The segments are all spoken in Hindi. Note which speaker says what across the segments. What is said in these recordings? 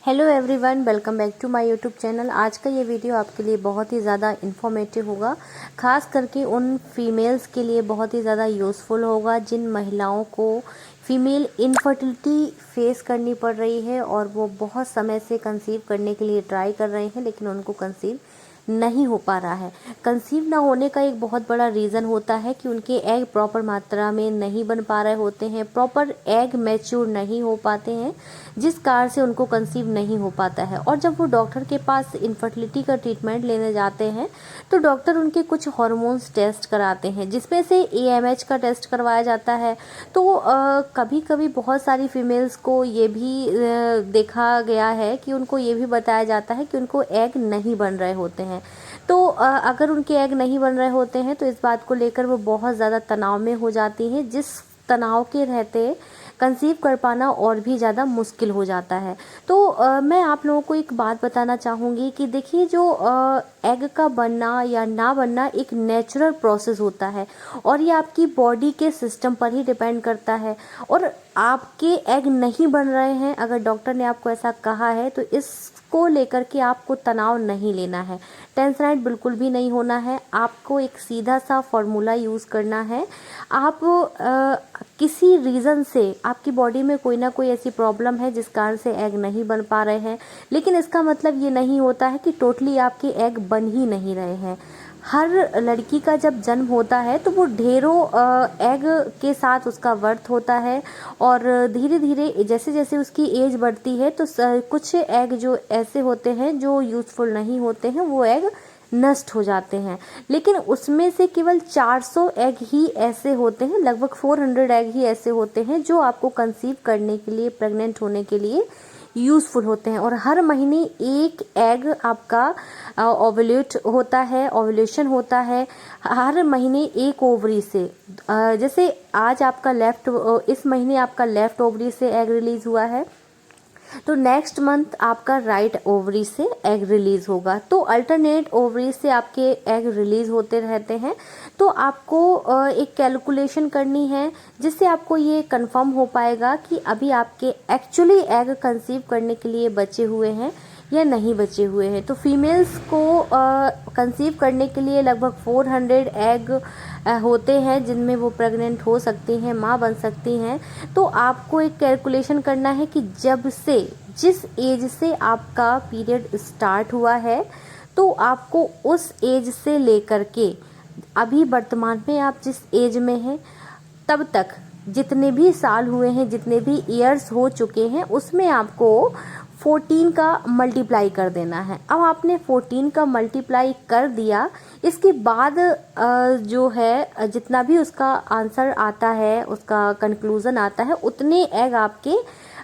Speaker 1: Hello everyone, welcome back to my YouTube channel. आज का ये वीडियो आपके लिए बहुत ही ज़्यादा इन्फॉर्मेटिव होगा, खास करके उन फीमेल्स के लिए बहुत ही ज़्यादा यूज़फुल होगा जिन महिलाओं को फीमेल इनफर्टिलिटी फेस करनी पड़ रही है और वो बहुत समय से कंसीव करने के लिए ट्राई कर रहे हैं, लेकिन उनको कंसीव नहीं हो पा रहा है। कंसीव ना होने का एक बहुत बड़ा रीज़न होता है कि उनके एग प्रॉपर मात्रा में नहीं बन पा रहे होते हैं, प्रॉपर एग मैच्योर नहीं हो पाते हैं, जिस कारण से उनको कंसीव नहीं हो पाता है। और जब वो डॉक्टर के पास इनफर्टिलिटी का ट्रीटमेंट लेने जाते हैं तो डॉक्टर उनके कुछ हार्मोन्स टेस्ट कराते हैं, जिसमें से AMH का टेस्ट करवाया जाता है। तो कभी कभी बहुत सारी फीमेल्स को ये भी देखा गया है कि उनको ये भी बताया जाता है कि उनको एग नहीं बन रहे होते हैं। तो अगर उनके एग नहीं बन रहे होते हैं तो इस बात को लेकर वो बहुत ज़्यादा तनाव में हो जाती हैं, जिस तनाव के रहते कंसीव कर पाना और भी ज़्यादा मुश्किल हो जाता है। तो मैं आप लोगों को एक बात बताना चाहूँगी कि देखिए, जो एग का बनना या ना बनना एक नेचुरल प्रोसेस होता है और ये आपकी बॉडी के सिस्टम पर ही डिपेंड करता है। और आपके एग नहीं बन रहे हैं, अगर डॉक्टर ने आपको ऐसा कहा है तो इसको लेकर के आपको तनाव नहीं लेना है, टेंशनाइट बिल्कुल भी नहीं होना है। आपको एक सीधा सा फॉर्मूला यूज़ करना है। आप किसी रीज़न से आपकी बॉडी में कोई ना कोई ऐसी प्रॉब्लम है जिस कारण से एग नहीं बन पा रहे हैं, लेकिन इसका मतलब ये नहीं होता है कि टोटली आपके एग बन ही नहीं रहे हैं। हर लड़की का जब जन्म होता है तो वो ढेरों एग के साथ उसका बर्थ होता है, और धीरे धीरे जैसे जैसे उसकी एज बढ़ती है तो कुछ एग जो ऐसे होते हैं जो यूज़फुल नहीं होते हैं, वो एग नष्ट हो जाते हैं। लेकिन उसमें से केवल 400 एग ही ऐसे होते हैं, लगभग 400 एग ही ऐसे होते हैं जो आपको कंसीव करने के लिए, प्रेग्नेंट होने के लिए यूज़फुल होते हैं। और हर महीने एक एग आपका ओवुलेट होता है, ओवुलेशन होता है हर महीने एक ओवरी से। जैसे आज आपका इस महीने आपका लेफ्ट ओवरी से एग रिलीज हुआ है, तो नेक्स्ट मंथ आपका राइट ओवरी से एग रिलीज होगा। तो अल्टरनेट ओवरी से आपके एग रिलीज होते रहते हैं। तो आपको एक कैलकुलेशन करनी है जिससे आपको ये कंफर्म हो पाएगा कि अभी आपके एक्चुअली एग कंसीव करने के लिए बचे हुए हैं या नहीं बचे हुए हैं। तो फीमेल्स को कंसीव करने के लिए लगभग 400 एग होते हैं जिनमें वो प्रेग्नेंट हो सकती हैं, माँ बन सकती हैं। तो आपको एक कैलकुलेशन करना है कि जिस एज से आपका पीरियड स्टार्ट हुआ है, तो आपको उस एज से लेकर के अभी वर्तमान में आप जिस एज में हैं तब तक जितने भी साल हुए हैं, जितने भी ईयर्स हो चुके हैं, उसमें आपको 14 का मल्टीप्लाई कर देना है। अब आपने 14 का मल्टीप्लाई कर दिया, इसके बाद जो है जितना भी उसका आंसर आता है, उसका कंक्लूजन आता है, उतने एग आपके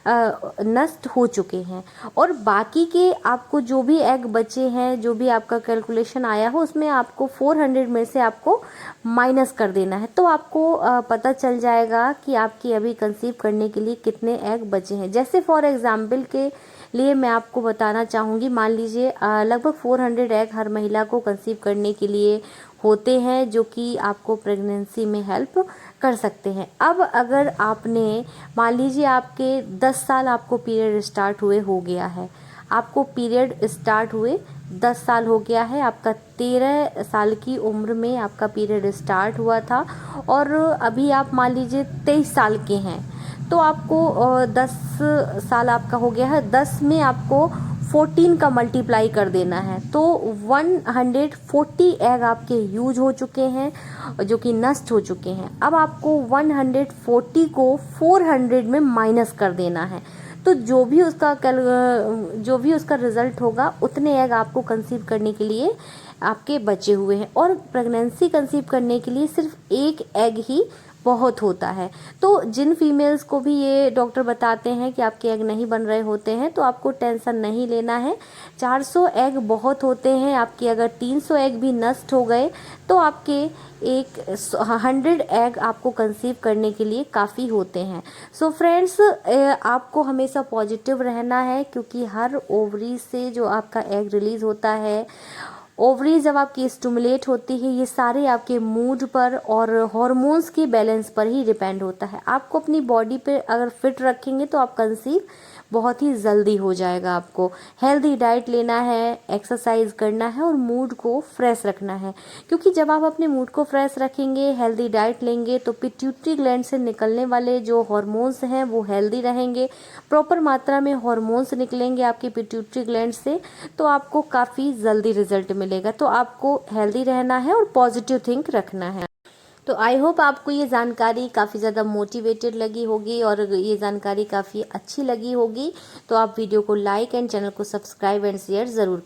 Speaker 1: नष्ट हो चुके हैं। और बाकी के आपको जो भी एग बचे हैं, जो भी आपका कैलकुलेशन आया हो, उसमें आपको 400 में से आपको माइनस कर देना है। तो आपको पता चल जाएगा कि आपकी अभी कंसीव करने के लिए कितने एग बचे हैं। जैसे फॉर एग्जाम्पल के लिए मैं आपको बताना चाहूँगी, मान लीजिए लगभग 400 एग हर महिला को कंसीव करने के लिए होते हैं, जो कि आपको प्रेगनेंसी में हेल्प कर सकते हैं। अब अगर आपने, मान लीजिए आपके 10 साल आपको पीरियड स्टार्ट हुए हो गया है, आपको पीरियड स्टार्ट हुए 10 साल हो गया है, आपका 13 साल की उम्र में आपका पीरियड स्टार्ट हुआ था, और अभी आप मान लीजिए 23 साल के हैं, तो आपको 10 साल आपका हो गया है, 10 में आपको 14 का मल्टीप्लाई कर देना है। तो 140 एग आपके यूज हो चुके हैं, जो कि नष्ट हो चुके हैं। अब आपको 140 को 400 में माइनस कर देना है। तो जो भी उसका रिजल्ट होगा, उतने एग आपको कंसीव करने के लिए आपके बचे हुए हैं। और प्रेगनेंसी कंसीव करने के लिए सिर्फ एक एग ही बहुत होता है। तो जिन फीमेल्स को भी ये डॉक्टर बताते हैं कि आपके एग नहीं बन रहे होते हैं, तो आपको टेंशन नहीं लेना है। 400 एग बहुत होते हैं। आपके अगर 300 एग भी नष्ट हो गए तो आपके 100 एग आपको कंसीव करने के लिए काफ़ी होते हैं। सो फ्रेंड्स, आपको हमेशा पॉजिटिव रहना है, क्योंकि हर ओवरी से जो आपका एग रिलीज होता है, ओवरी जब आपकी स्टिमुलेट होती है, ये सारे आपके मूड पर और हॉर्मोन्स के बैलेंस पर ही डिपेंड होता है। आपको अपनी बॉडी पे अगर फिट रखेंगे तो आप कंसीव बहुत ही जल्दी हो जाएगा। आपको हेल्दी डाइट लेना है, एक्सरसाइज करना है और मूड को फ्रेश रखना है, क्योंकि जब आप अपने मूड को फ्रेश रखेंगे, हेल्दी डाइट लेंगे, तो पिट्यूटरी ग्लैंड से निकलने वाले जो हार्मोन्स हैं वो हेल्दी रहेंगे, प्रॉपर मात्रा में हार्मोन्स निकलेंगे आपकी पिट्यूटरी ग्लैंड से, तो आपको काफ़ी जल्दी रिजल्ट मिलेगा। तो आपको हेल्दी रहना है और पॉजिटिव थिंक रखना है। तो आई होप आपको ये जानकारी काफ़ी ज़्यादा मोटिवेटेड लगी होगी और ये जानकारी काफ़ी अच्छी लगी होगी। तो आप वीडियो को लाइक एंड चैनल को सब्सक्राइब एंड शेयर ज़रूर करें।